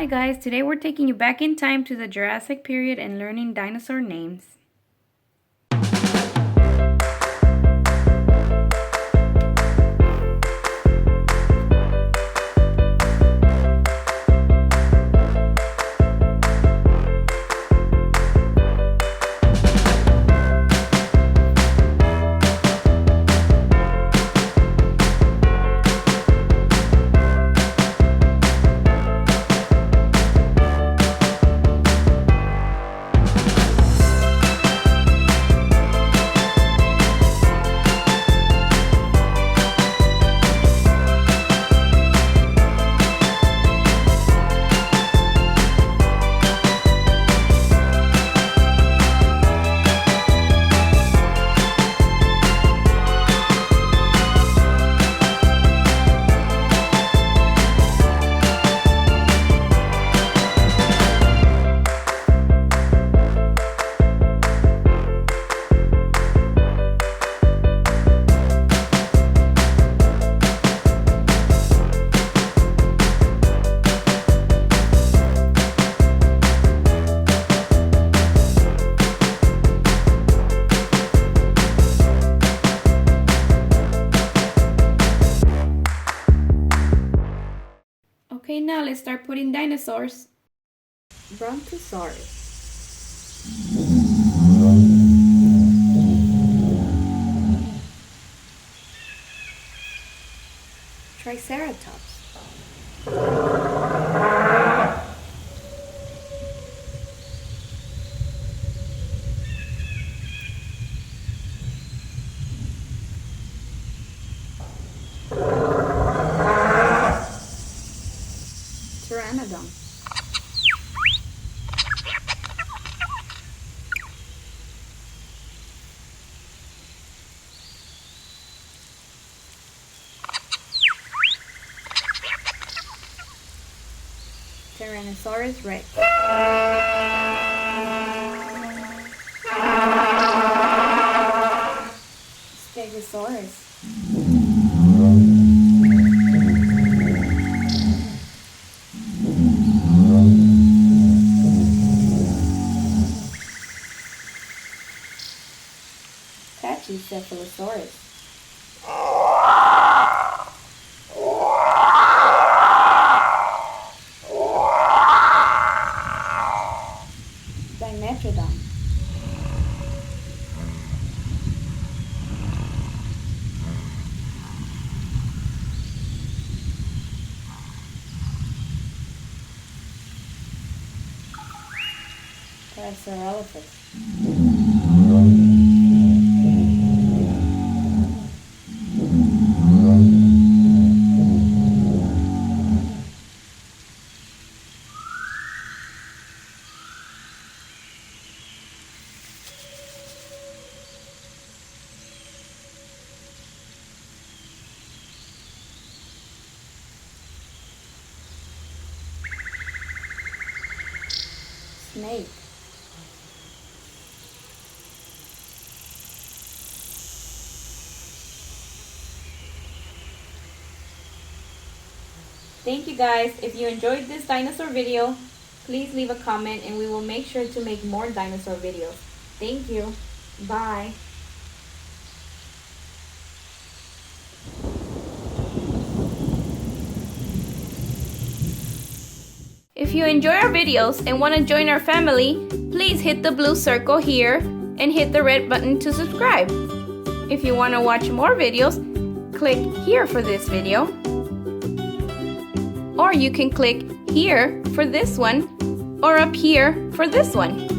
Hi guys, today we're taking you back in time to the Jurassic period and learning dinosaur names. Okay, now let's start putting dinosaurs. Brontosaurus. Triceratops. Pteranodon. Tyrannosaurus Rex. Stegosaurus. Pachycephalosaurus. Dimetrodon. Parasaurolophus. Snake. Thank you guys. If you enjoyed this dinosaur video, please leave a comment and we will make sure to make more dinosaur videos. Thank you. Bye. If you enjoy our videos and want to join our family, please hit the blue circle here and hit the red button to subscribe. If you want to watch more videos, click here for this video. Or you can click here for this one or up here for this one.